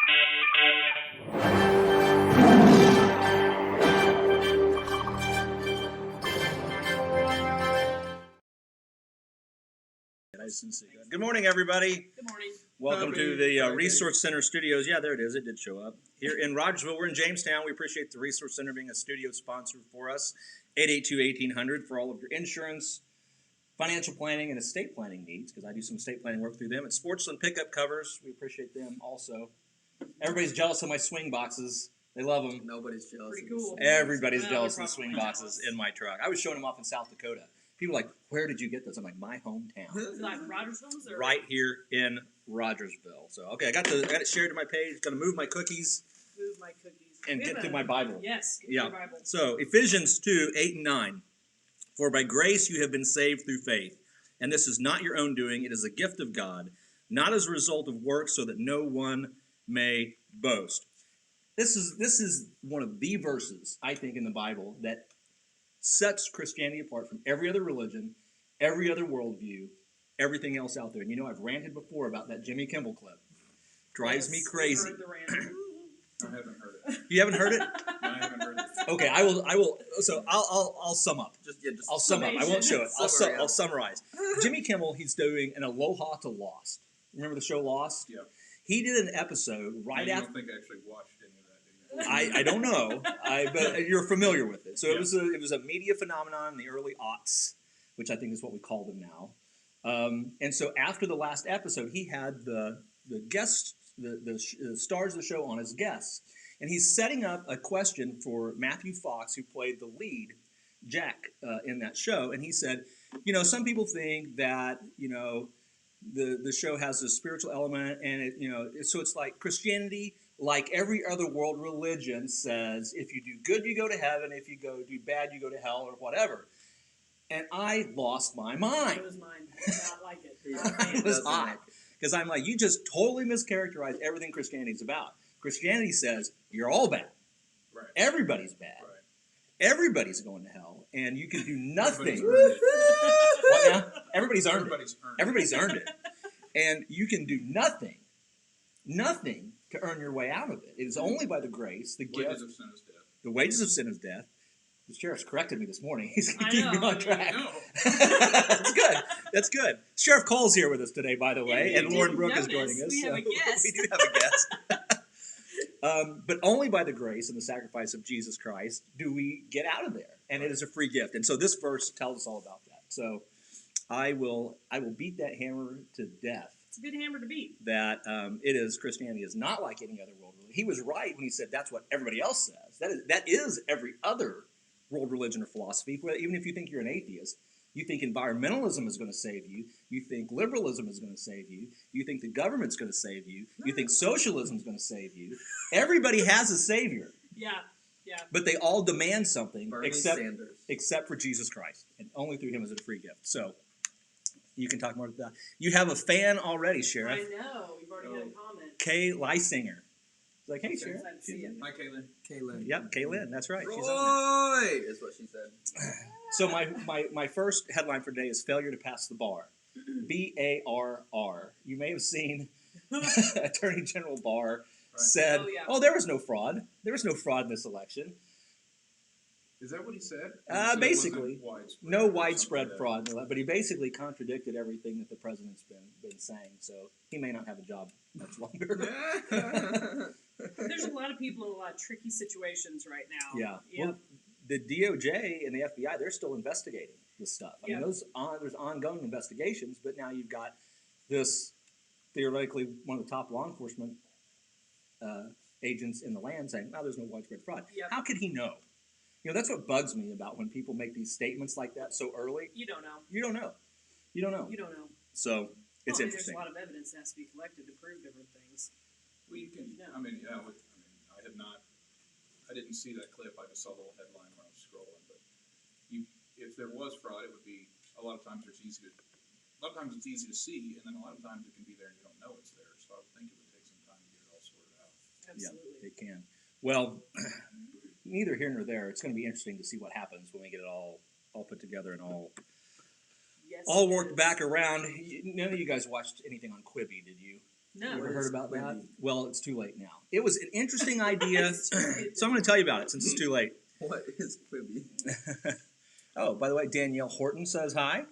Good morning, everybody. Good morning. Welcome to the Resource Center Studios. Yeah, there it is. It did show up. Here in Rogersville, we're in Jamestown. We appreciate the Resource Center being a studio sponsor for us. 882-1800 for all of your insurance, financial planning, and estate planning needs, because I do some estate planning work through them. It's Sportsland Pickup Covers. We appreciate them also. Everybody's jealous of my swing boxes. They love them. Nobody's jealous. Pretty cool. Everybody's jealous of the swing boxes in my truck. I was showing them off in South Dakota. People are like, where did you get those? I'm like, my hometown. Is it like Rogersville? Right here in Rogersville. So, okay, I got it shared to my page. Going to move my cookies. Move my cookies. And get to my Bible. Yes, get your Bible. So, Ephesians 2:8-9. For by grace you have been saved through faith. And this is not your own doing. It is a gift of God, not as a result of works, so that no one may boast. This is one of the verses, I think, in the Bible that sets Christianity apart from every other religion, every other worldview, everything else out there. And you know, I've ranted before about that Jimmy Kimmel clip. Drives me crazy. Heard the rant. I haven't heard it. You haven't heard it? No, I haven't heard it. Okay, I will. So I'll sum up. I'll sum up. I won't show it. I'll summarize. Jimmy Kimmel, he's doing an Aloha to Lost. Remember the show Lost? Yeah. He did an episode right after. I don't think I actually watched any of that, did you? I don't know, but you're familiar with it. So yeah. It was a media phenomenon in the early aughts, which I think is what we call them now. And so after the last episode, he had the guests, the stars of the show on as guests. And he's setting up a question for Matthew Fox, who played the lead, Jack, in that show. And he said, you know, some people think that, you know, the show has a spiritual element, and so it's like Christianity, like every other world religion, says if you do good, you go to heaven. If you do bad, you go to hell, or whatever. And I lost my mind. It was mine. Not like it. It was hot. Because I'm like, you just totally mischaracterized everything Christianity is about. Christianity says you're all bad. Right. Everybody's bad. Right. Everybody's going to hell, and you can do nothing. What now? Everybody's earned it. Everybody's earned it. And you can do nothing to earn your way out of it. It is only by the grace, the gift. Wages of sin is death. The wages of sin is death. The sheriff's corrected me this morning. He's keeping me on track. That's good. That's good. Sheriff Cole's here with us today, by the way, and Lauren Brooke is joining us. We have a guest. We do have a guest. But only by the grace and the sacrifice of Jesus Christ do we get out of there, and it is a free gift. And so this verse tells us all about that. So I will beat that hammer to death. It's a good hammer to beat. That Christianity is not like any other world religion. He was right when he said that's what everybody else says. That is every other world religion or philosophy. Even if you think you're an atheist, you think environmentalism is going to save you. You think liberalism is going to save you. You think the government's going to save you. You think socialism is going to save you. Everybody has a savior. Yeah. But they all demand something Sanders. except for Jesus Christ. And only through him is it a free gift. So you can talk more about that. You have a fan already, Sheriff. I know. You've already had a comment. Kay Lysinger. It's like, hey, Sheriff. Hi, Kaylin. Yep, Kaylin. That's right. She's on Roye is what she said. So my first headline for today is failure to pass the bar. BARR. You may have seen Attorney General Barr said, there was no fraud. There was no fraud in this election. Is that what he said? Basically, no widespread fraud, but he basically contradicted everything that the president's been saying. So he may not have a job much longer. There's a lot of people in a lot of tricky situations right now. Yeah. Well, the DOJ and the FBI, they're still investigating this stuff. I mean, there's ongoing investigations, but now you've got this theoretically one of the top law enforcement agents in the land saying, "No, there's no widespread fraud." Yep. How could he know? You know, that's what bugs me about when people make these statements like that so early. You don't know. You don't know. So it's interesting. There's a lot of evidence that has to be collected to prove different things. Well, you can. I didn't see that clip. I just saw the little headline when I was scrolling. But if there was fraud, it would be a lot of times it's easy to see, and then a lot of times it can be there and you don't know it's there. So I would think it would take some time to get it all sorted out. Absolutely. Yeah, it can. Well, neither here nor there. It's going to be interesting to see what happens when we get it all put together and all worked back around. None of you guys watched anything on Quibi, did you? No. You ever heard about that? Well, it's too late now. It was an interesting idea, so I'm going to tell you about it since it's too late. What is Quibi? Oh, by the way, Danielle Horton says hi,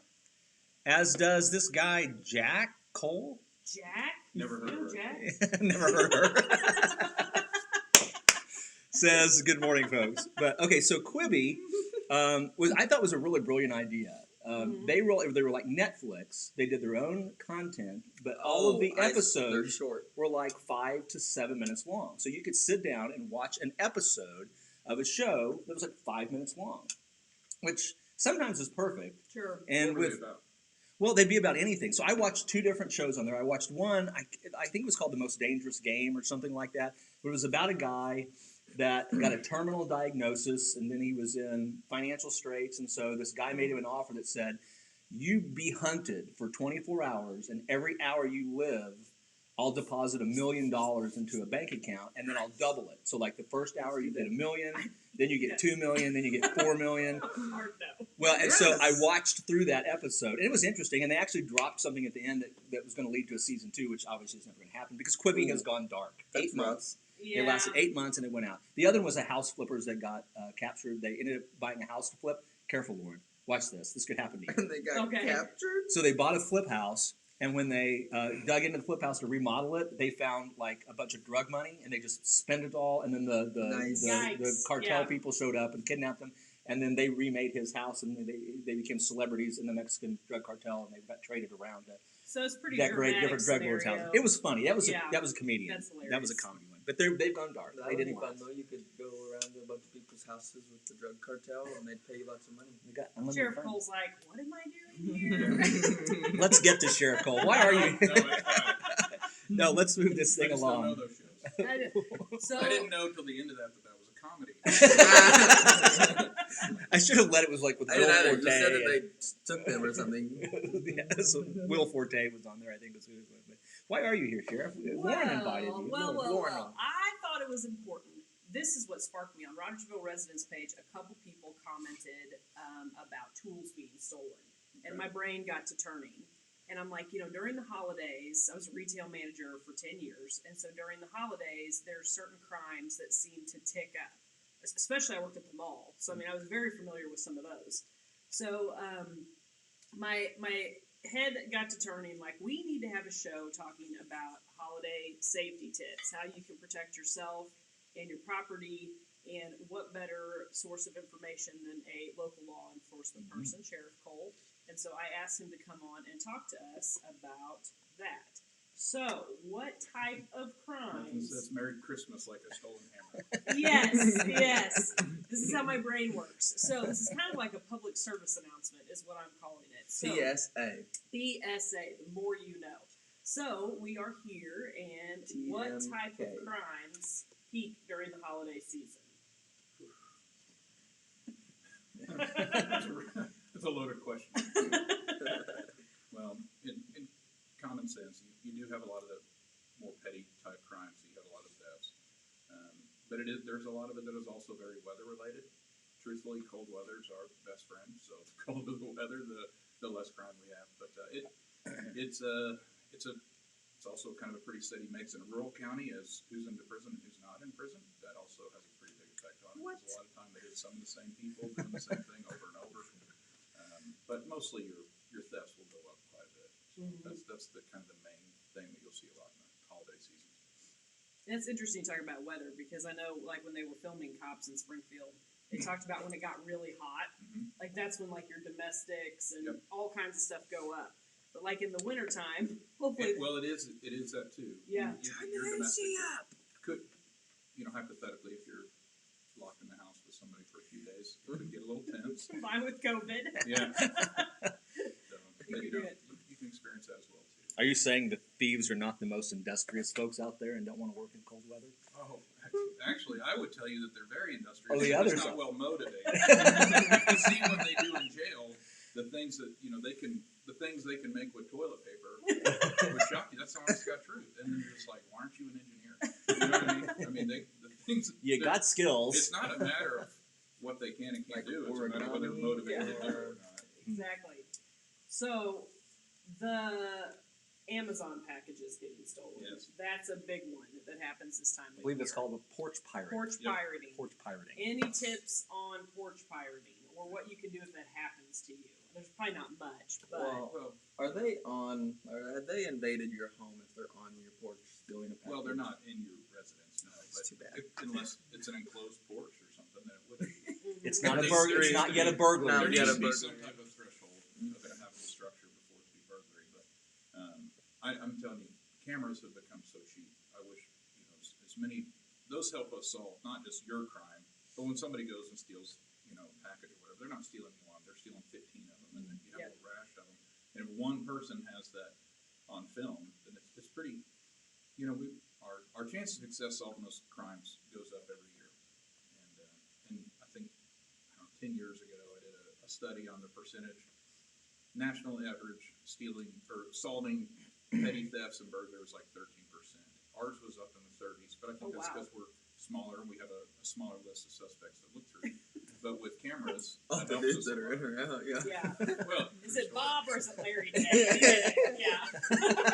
as does this guy Jack Cole. Jack? Never heard of her. Jack? Never heard of her. Says good morning, folks. But okay, so Quibi I thought was a really brilliant idea. They were like Netflix. They did their own content, but all of the they're episodes short. were like 5 to 7 minutes long. So you could sit down and watch an episode of a show that was like 5 minutes long, which sometimes is perfect. Sure. And What were they with about? well, they'd be about anything. So I watched 2 different shows on there. I watched one, I think it was called The Most Dangerous Game or something like that. But it was about a guy that got a terminal diagnosis, and then he was in financial straits. And so this guy made him an offer that said, you be hunted for 24 hours, and every hour you live, I'll deposit $1 million into a bank account, and then I'll double it. So like the first hour you get $1 million, then you get $2 million, then you get $4 million. Hard no. Well, and so I watched through that episode, and it was interesting. And they actually dropped something at the end that was going to lead to a season 2, which obviously is never going to happen because Quibi has gone dark. That's 8 months. Yeah. It lasted 8 months, and it went out. The other one was a house flippers that got captured. They ended up buying a house to flip. Careful, Lauren. Watch this. This could happen to you. And they got Okay. captured? So they bought a flip house, and when they dug into the flip house to remodel it, they found like a bunch of drug money, and they just spent it all. And then the Nice. the cartel Yeah. people showed up and kidnapped them, and then they remade his house, and they became celebrities in the Mexican drug cartel, and they got traded around to So it's pretty decorate dramatic different drug lords' scenario. houses. It was funny. That was Yeah. that was a comedian. That's hilarious. That was a comedy one. But they've gone dark. That They would be didn't fun last. though. You could go around to a bunch of people's houses with the drug cartel, and they'd pay you lots of money. They got unlimited Sheriff fun. Cole's like, what am I doing here? Let's get to Sheriff Cole. Why are you? No, it's not. No, let's move this I thing just don't know along. those shows. So I didn't know till the end of that was a comedy. I should have let it was like with I Will didn't know. Forte. You said that and- they took them or something. yeah, so Will Forte was on there, I think. Was who it was. But why are you here, Sheriff? Warren invited you. Well. I thought it was important. This is what sparked me. On Rogersville residents page, a couple people commented about tools being stolen. And my brain got to turning. And I'm like, during the holidays, I was a retail manager for 10 years. And so during the holidays, there are certain crimes that seem to tick up. Especially I worked at the mall. So, I was very familiar with some of those. So, my head got to turning, like, we need to have a show talking about holiday safety tips, how you can protect yourself and your property, and what better source of information than a local law enforcement person, Sheriff Cole. And so I asked him to come on and talk to us about that. So, what type of crimes? That's Merry Christmas like a stolen hammer. Yes. This is how my brain works. So this is kind of like a public service announcement is what I'm calling it. So, CSA. PSA, the more you know. So we are here, and what type of TMK. crimes peak during the holiday season? That's a loaded question. Well, in common sense, you do have a lot of the more petty type crimes. You have a lot of deaths, but there's a lot of it that is also very weather related. Truthfully, cold weather is our best friend. So the colder the weather, the less crime we have. But it's also kind of a pretty steady mix in a rural county as who's into prison and who's not in prison. That also has a pretty big effect on it. What? Because a lot of time it is some of the same people doing the same thing over and over. But mostly your thefts will go up quite a bit. So that's the kind of the main thing that you'll see a lot in the holiday season. And it's interesting to talk about weather because I know, like, when they were filming Cops in Springfield, they talked about when it got really hot. Like, that's when, like, your domestics and all kinds of stuff go up. But, like, in the wintertime, hopefully... It is that too. Yeah. Your domestic could, hypothetically, if you're locked in the house with somebody for a few days, it could get a little tense. Combined with COVID. Yeah. So, You can do it. you can experience that as well too. Are you saying that thieves are not the most industrious folks out there and don't want to work in cold weather? Oh, actually, I would tell you that they're very industrious. Oh, the They're other just side. not well motivated. If you see what they do in jail, the things that the things they can make with toilet paper would shock you. That's the honest God truth. And then you're just like, why aren't you an engineer? You know what I mean? The things. You got skills. It's not a matter of what they can and can't Like do. It's a matter of whether they're origami, motivated to do it or not. Exactly. So, the Amazon packages getting stolen. Yes. That's a big one that happens this time of I believe year. it's called a porch pirate. Porch Yep. pirating. Porch pirating. Any tips on porch pirating, or what you can do if that happens to you? There's probably not much, but Well, have they invaded your home if they're on your porch stealing a package? Well, they're not in your residence, no. It's too bad. Unless it's an enclosed porch or something, then it wouldn't be. It's not a There burglary. It's needs not to yet a be- burglary. Not There yet needs a to be burglary. some type of threshold of it having a structure before it to be burglary. But I'm telling you, cameras have become so cheap. I wish, as many, those help us solve not just your crime, but when somebody goes and steals, a package or whatever, they're not stealing one, they're stealing 15 of them, and then you have a rash of them. And if one person has that on film, then it's pretty, our chance of success solving those crimes goes up every year. And I think, 10 years ago, I did a study on the percentage, national average solving petty thefts and burglars like 13%. Ours was up in the 30s, but I think that's because we're smaller and we have a smaller list of suspects to look through. But with cameras, Oh, that the helps dudes us that a are in lot. or out, yeah. yeah. Well, Is it true Bob story. or is it Larry today? Yeah.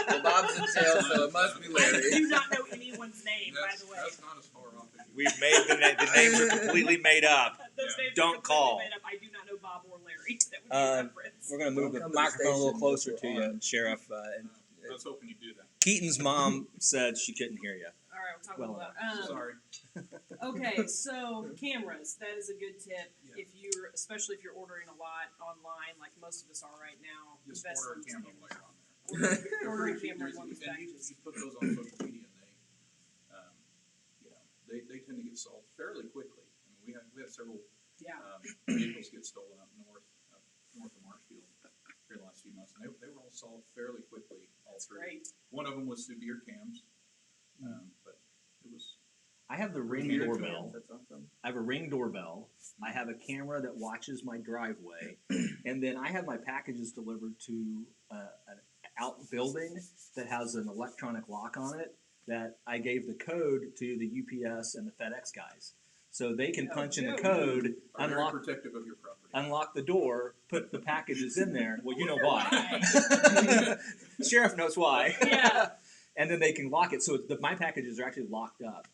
Well, Bob's in jail, so it must be I Larry. do not know anyone's name, by the way. That's not as far off as you We've made the names are completely made up. Those Yeah. names Don't are completely call. made up. I do not know Bob or Larry. That would be a reference. We're going to move Don't the come to the microphone a little station closer if to we're you, on. Sheriff. And I was hoping you'd do that. Keaton's mom said she couldn't hear you. All right, we'll talk Well, about that. Sorry. Okay, so cameras, that is a good tip. Yeah. Especially if you're ordering a lot online, like most of us are right now. Just invest order a in camera cameras. while you're on there. Order a They're camera pretty one of cheap. these And packages. you put those on social media, and they tend to get sold fairly quickly. I mean, we had several Yeah. vehicles get stolen up north of Marshfield here in the last few months, and they were all solved fairly quickly. All That's three. great. One of them was severe cams, but it was. I have the Ring Computer doorbell. cams, that's awesome. I have a Ring doorbell. I have a camera that watches my driveway, and then I have my packages delivered to an outbuilding that has an electronic lock on it. That I gave the code to the UPS and the FedEx guys, so they can Oh, punch in the good. code, Are very unlock protective of your property. unlock the door, put the packages in there. Well, you know why. Why? Sheriff knows why. Yeah. And then they can lock it. So my packages are actually locked up.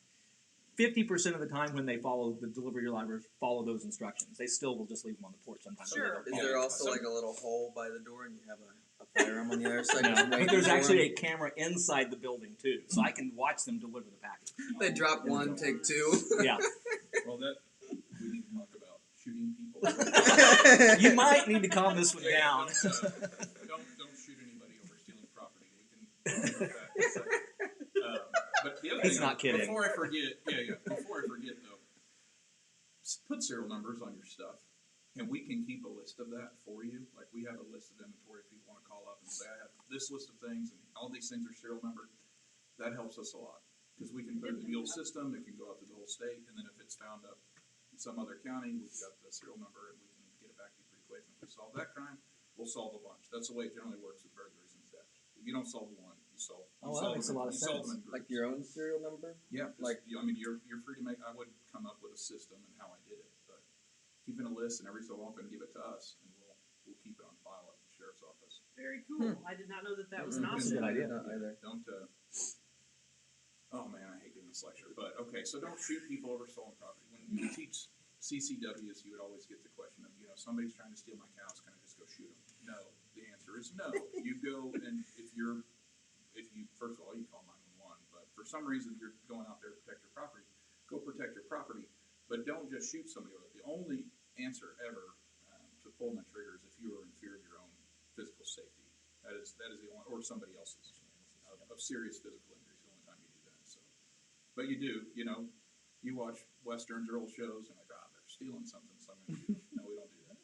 50% of the time when they follow the delivery drivers follow those instructions, they still will just leave them on the porch sometimes. Sure. Is there also like a little hole by the door and you have a firearm on the other side? No, just but waiting there's for actually them? a camera inside the building too, so I can watch them deliver the package. They drop one, take two. Yeah, Well, we need to talk about shooting people. you might need to calm this one down. Don't shoot anybody over stealing property. We can talk about that in a second. But the other He's thing, not kidding. Before I forget, though, put serial numbers on your stuff, and we can keep a list of that for you. Like we have a list of inventory if people want to call up and say, I have this list of things, and all these things are serial numbered. That helps us a lot because we can put it in the old system. It can go out to the whole state, and then if it's found up in some other county, we've got the serial number, and we can get it back to you pretty quick. And if we solve that crime, we'll solve a bunch. That's the way it generally works with burglaries and theft. If you don't solve one, you solve. Oh, you that solve makes a them- lot of you solve sense. them in Like groups. your own serial number? Yeah, Like- you're free to make. I would come up with a system and how I did it, but keeping a list and every so often give it to us, and we'll keep it on file at the sheriff's office. Very cool. I did not know that was an Mhm. That's a option. good idea. Not either. Don't. Oh man, I hate giving this lecture, but okay. So don't shoot people over stolen property. When you teach CCWs, you would always get the question of, somebody's trying to steal my cows. Can I just go shoot them? No. The answer is no. You go and if you first of all you call 911, but for some reason you're going out there to protect your property, go protect your property, but don't just shoot somebody over it. The only answer ever to pulling the trigger is if you are in fear of your own physical safety. That is the only, or somebody else's of serious physical injuries. The only time you do that. So, but you do. You watch westerns or old shows and like, they're stealing something. So I'm gonna shoot them. No, we don't do that.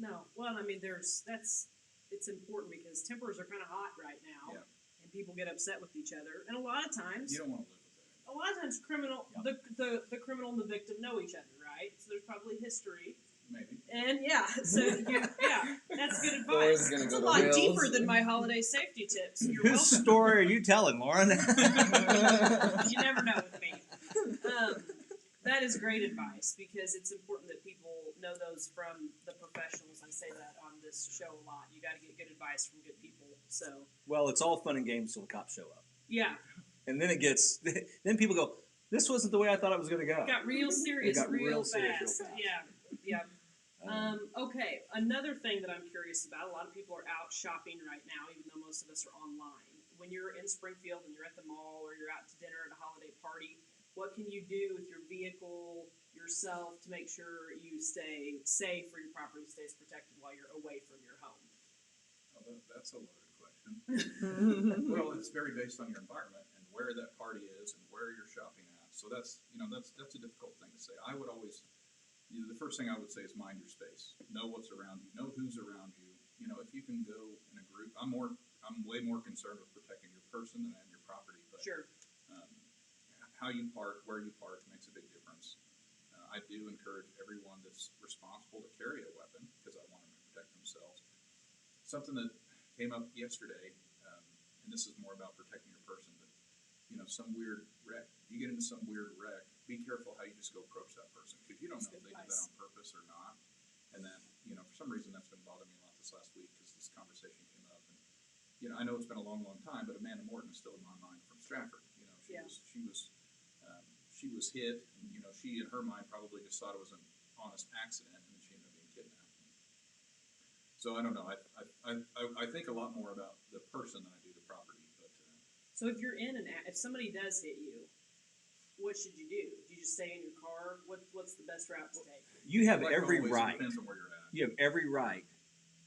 No. Well, I mean, it's important because tempers are kind of hot right now, Yeah. and people get upset with each other, and a lot of times, You don't want to live with that. a lot of times, the criminal and the victim know each other, right? So there's probably history, Maybe. and that's good advice. Laura's gonna It's go a to lot Will's. deeper than my holiday safety tips. You're Whose welcome. story are you telling, Lauren? You never know with me. That is great advice because it's important that people know those from the professionals. I say that on this show a lot. You got to get good advice from good people. So Well, it's all fun and games till the cops show up. yeah, and then it gets, then people go, this wasn't the way I thought it was going to go. It got real serious, got real real serious fast. real fast. Yeah. Okay, another thing that I'm curious about, a lot of people are out shopping right now, even though most of us are online. When you're in Springfield and you're at the mall or you're out to dinner at a holiday party, what can you do with your vehicle, yourself, to make sure you stay safe or your property stays protected while you're away from your home? Oh, that's a loaded question. Well, it's very based on your environment and where that party is and where you're shopping at. So that's a difficult thing to say. I would always, the first thing I would say is mind your space. Know what's around you. Know who's around you. If you can go in a group, I'm way more concerned with protecting your person than I am your property. But Sure. how you park, where you park makes a big difference. I do encourage everyone that's responsible to carry a weapon because I want them to protect themselves. Something that came up yesterday, and this is more about protecting your person, but some weird wreck. You get into some weird wreck, be careful how you just go approach that person because you don't know if they did that on purpose or not. And then, for some reason that's been bothering me a lot this last week because this conversation came up. And, I know it's been a long, long time, but Amanda Morton is still in my mind from Stratford. She was hit, and, she in her mind probably just thought it was an honest accident, and then she ended up being kidnapped. So I don't know. I think a lot more about the person than I do the property. But So if you're if somebody does hit you, what should you do? Do you just stay in your car? What's the best route to take? You have like every always, right. It depends on where you're at. You have every right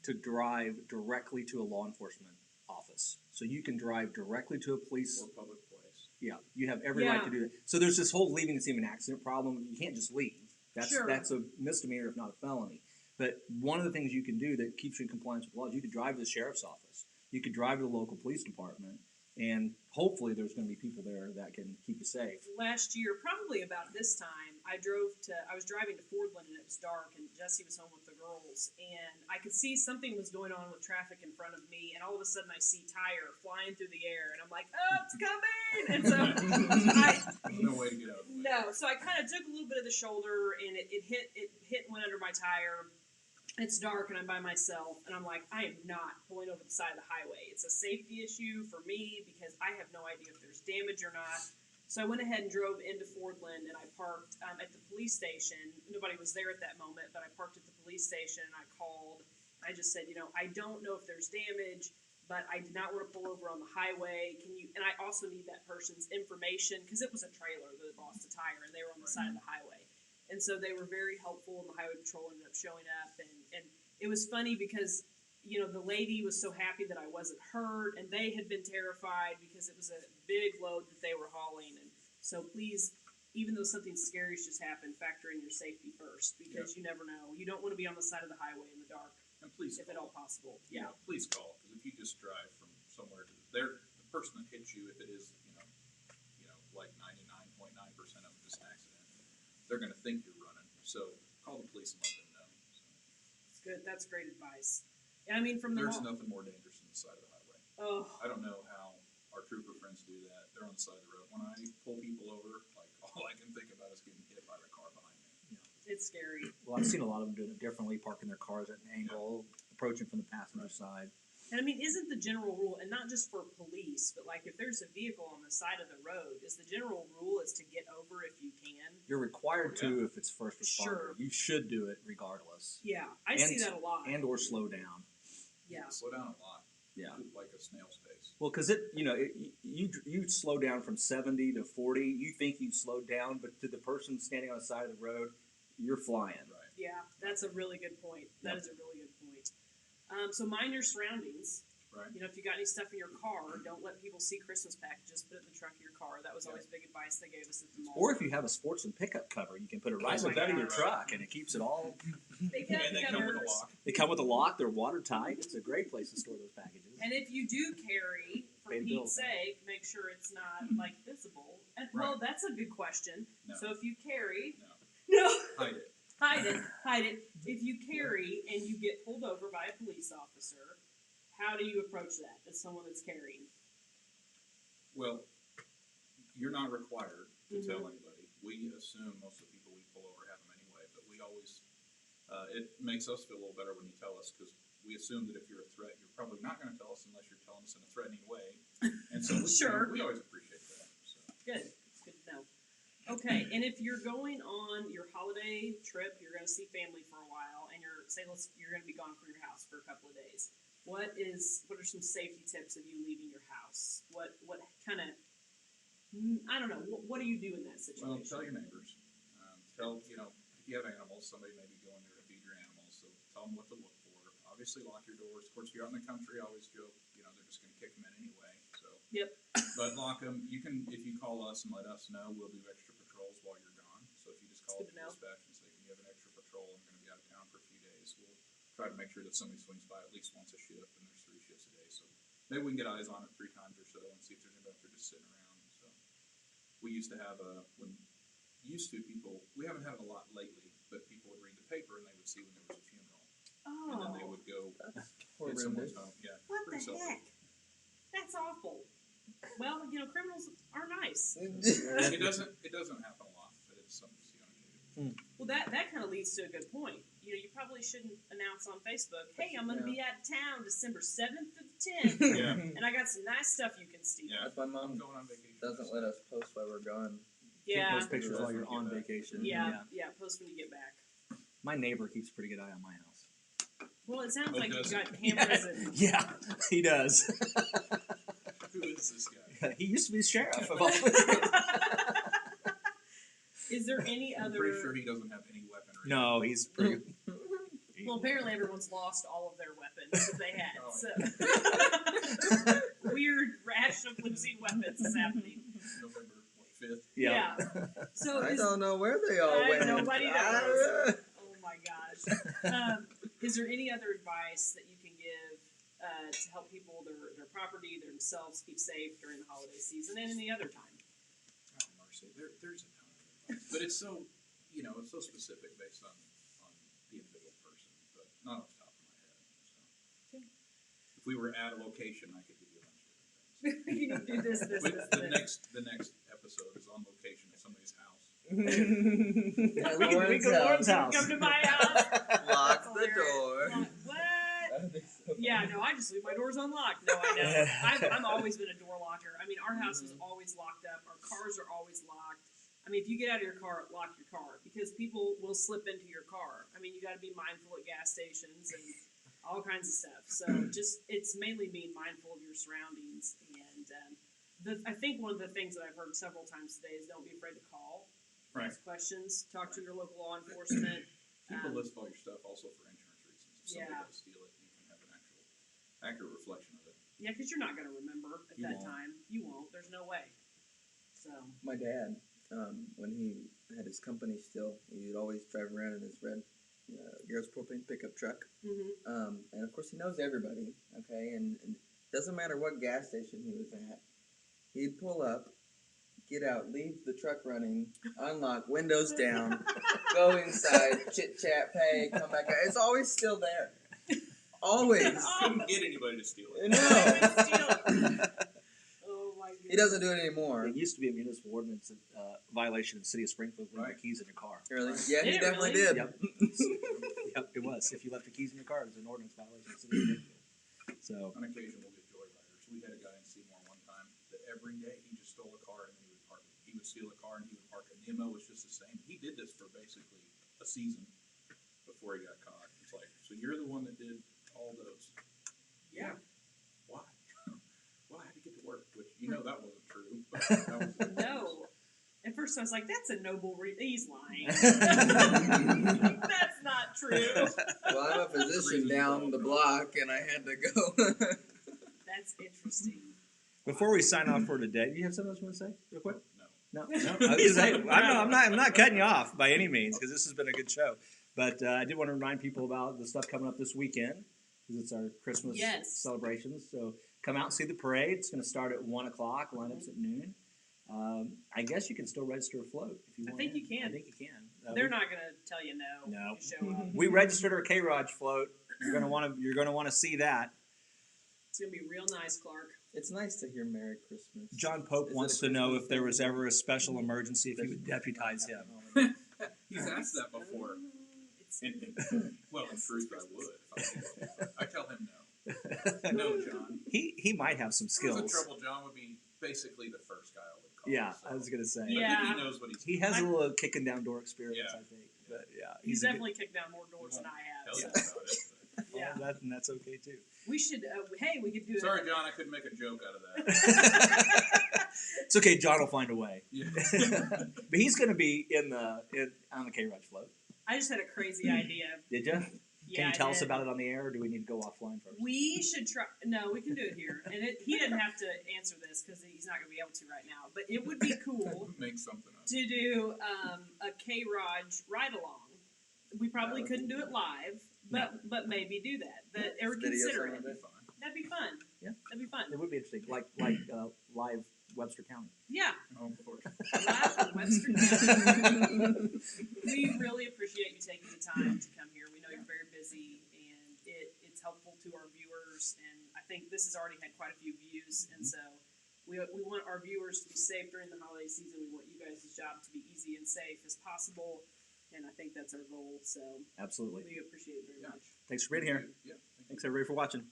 to drive directly to a law enforcement office. So you can drive directly to a police. Or public place. Yeah, you have every right to do that. So there's this whole leaving the scene of an accident problem. You can't just leave. That's a misdemeanor, if not a felony. But one of the things you can do that keeps you in compliance with laws, you could drive to the sheriff's office. You could drive to the local police department, and hopefully there's going to be people there that can keep you safe. Last year, probably about this time, I was driving to Fordland and it was dark and Jesse was home with the girls and I could see something was going on with traffic in front of me and all of a sudden I see tire flying through the air and I'm like, oh, it's coming! And so There's no way to get out of the way. No, so I kind of took a little bit of the shoulder and it hit and went under my tire. It's dark and I'm by myself and I'm like, I am not pulling over the side of the highway. It's a safety issue for me because I have no idea if there's damage or not. So I went ahead and drove into Fordland and I parked at the police station. Nobody was there at that moment, but I parked at the police station and I called. I just said, I don't know if there's damage, but I did not want to pull over on the highway. And I also need that person's information because it was a trailer that had lost a tire and they were on the side of the highway. And so they were very helpful, and the highway patrol ended up showing up. And it was funny because, the lady was so happy that I wasn't hurt, and they had been terrified because it was a big load that they were hauling. And so please, even though something scary just happened, factor in your safety first because you never know. You don't want to be on the side of the highway in the dark, And please if at all possible. Yeah, please call because if you just drive from somewhere to the person that hits you, if it is like 99.9% of just an accident, they're going to think you're running. So call the police and let them know. So. It's good. That's great advice. And I mean, from the there's nothing more dangerous than the side of the highway. Oh, I don't know how our trooper friends do that. They're on the side of the road. When I pull people over, like all I can think about is getting hit by the car behind me. it's scary. Well, I've seen a lot of them doing it differently, parking their cars at an angle, approaching from the passenger side. And I mean, isn't the general rule, and not just for police, but like if there's a vehicle on the side of the road, is the general rule is to get over if you can? You're required to if it's first responder. Sure. You should do it regardless. Yeah, I see that a lot. And or slow down. Yeah. Slow down a lot. Yeah. Like a snail's pace. Well, because you slow down from 70 to 40. You think you slowed down, but to the person standing on the side of the road, you're flying. Right. Yeah, that's a really good point. That is a really good point. So mind your surroundings. Right. If you got any stuff in your car, don't let people see Christmas packages. Put it in the trunk of your car. That was always big advice they gave us at the mall. Or if you have a sportsman pickup cover, you can put it right in the bed of your truck, and it keeps it all. They got And they come with a covers. lock. They come with a lock. They're watertight. It's a great place to store those packages. And if you do carry, for Pay the bill. Pete's sake, make sure it's not visible. And, well, Right. that's a good question. No. So if you carry, No. no, Hide it. hide it. If you carry and you get pulled over by a police officer, how do you approach that as someone that's carrying? Well, you're not required to Mhm. tell anybody. We assume most of the people we pull over have them anyway, but we always, it makes us feel a little better when you tell us because we assume that if you're a threat, you're probably not going to tell us unless you're telling us in a threatening way. And so Sure. we always appreciate that. Okay, and if you're going on your holiday trip, you're going to see family for a while, and you're going to be gone from your house for a couple of days. What are some safety tips of you leaving your house? What kind of I don't know. What do you do in that situation? Well, tell your neighbors. If you have animals, somebody may be going there to feed your animals, so tell them what to look for. Obviously, lock your doors. Of course, if you're out in the country, I always joke, they're just going to kick them in anyway. So. Yep. But lock them. You can, if you call us and let us know, we'll do extra patrols while you're gone. So if you just call dispatch and say, "Can you have an extra patrol? I'm going to be out of town for a few days." We'll try to make sure that somebody swings by at least once a shift, and there's 3 shifts a day. So maybe we can get eyes on it 3 times or so and see if there's anybody out there just sitting around. So we used to have people. We haven't had it a lot lately, but people would read the paper and they would see when there was a funeral, and then they would go get someone's home. Yeah. What the selfish. heck? That's awful. Well, criminals are nice. It doesn't happen a lot, but it's something to see on occasion. Well, that kind of leads to a good point. You probably shouldn't announce on Facebook, "Hey, I'm going to be out of town December 7th to the 10th, Yeah. and I got some nice stuff you can steal." Yeah. That's why Mom I'm going on vacation. doesn't let us post while we're gone. Yeah. Post pictures while you're on vacation. Yeah. Post when you get back. My neighbor keeps a pretty good eye on my house. Well, it sounds Oh, like you does got it? cameras and Yeah, he does. Who is this guy? He used to be the sheriff of all. Is there any I'm other? pretty sure he doesn't have any weaponry. No, he's pretty. Well, apparently everyone's lost all of their weapons that they had. Oh, So weird rash of losing weapons is happening. November 5th. Yeah. So I don't know where they all went. nobody knows. Oh my gosh. Is there any other advice that you can give to help people their property, themselves keep safe during the holiday season and any other time? Oh, mercy. There's a ton of advice. But it's so, it's so specific based on the individual person, but not off the top of my head. So. If we were at a location, I could give you a bunch of different things. You can do this. The next episode is on location at somebody's house. At We can go to Lauren's house. Come to my house. Lock That's the door. What? That'd be so Yeah, funny. no, I just leave my doors unlocked. No, I know. I'm always been a door locker. I mean, our house is always locked up. Our cars are always locked. I mean, if you get out of your car, lock your car because people will slip into your car. I mean, you got to be mindful at gas stations and all kinds of stuff. So it's mainly being mindful of your surroundings. And I think one of the things that I've heard several times today is don't be afraid to call, ask questions, talk to your local law enforcement. Keep a list of all your stuff also for insurance reasons. If somebody does steal it, you can have an accurate reflection of it. Yeah, because you're not going to remember at You that won't. time. You won't. There's no way. So. My dad, when he had his company still, he'd always drive around in his red Garrett's propane pickup truck. Mm-hmm. And of course, he knows everybody, okay? And doesn't matter what gas station he was at, he'd pull up, get out, leave the truck running, unlock, windows down, go inside, chit-chat, pay, come back out. It's always still there. Always. Couldn't get anybody to steal it. No. Oh my goodness. He doesn't do it anymore. It used to be a municipal ordinance violation in the city of Springfield with Right. the keys in your car. Really? Yeah, he Did it definitely really? did. Yep. Yep, it was. If you left the keys in your car, it was an ordinance violation in the city of Springfield. So, On occasion, we'll get joyriders. We had a guy in Seymour one time that every day he just stole a car and then he would park it. He would steal a car and he would park it. And the MO was just the same. He did this for basically a season before he got caught. It's like, so you're the one that did all those? Yeah. Why? Well, I had to get to work, which that wasn't true. But that was it. No. At first I was like, that's a noble he's lying. That's not true. Well, I'm a physician down the block, and I had to go. That's interesting. before we sign off for today, do you have something else you want to say, real quick? No. No. I was gonna say, I'm not cutting you off by any means because this has been a good show. But I did want to remind people about the stuff coming up this weekend because it's our Christmas celebrations. So come out and see the parade. It's going to start at 1 o'clock. Lineups at noon. I guess you can still register a float if you want. I think you can. I think you can. They're not going to tell you no. No. If you show up. We registered our K-ROG float. You're going to want to see that. It's going to be real nice, Clark. It's nice to hear Merry Christmas. John Pope Is it wants a to know Christmas if there thing? was ever a special emergency if you would deputize him. He's asked that before. Well, in truth, I would. I tell him no. No, John. He might have some If I was in skills. trouble, John would be basically the first guy I would call. Yeah, So. I was gonna say. Yeah. I think he knows what he's He has a little kicking down door experience, Yeah. I think. But yeah, He's a good- definitely kicked down more doors than I have. tell So. you about it. But. Yeah. well, and that's okay too. We should. Hey, we could do it. Sorry, John, I couldn't make a joke out of that. It's okay. John will find a way. Yeah. But he's going to be on the K-ROG float. I just had a crazy idea. Did you? Yeah, Can you I tell us did. about it on the air, or do we need to go offline first? We should try. No, we can do it here, and he didn't have to answer this because he's not going to be able to right now. But it would be cool Make something up. to do a K-ROG ride along. We probably That would couldn't be do it live, but maybe do that. Or Video consider some it. of That'd be fun. That'd be fun. Yeah. That'd be fun. It would be interesting, like live Webster County. Yeah, Oh, of course. live from Webster County. We really appreciate you taking the time to come here. We know you're very busy, and it's helpful to our viewers. And I think this has already had quite a few views, and so we want our viewers to be safe during the holiday season. We want you guys' job to be easy and safe as possible, and I think that's our goal. So Absolutely. we appreciate it very Yeah. much. Thanks for being here. Yeah. Thanks everybody for watching.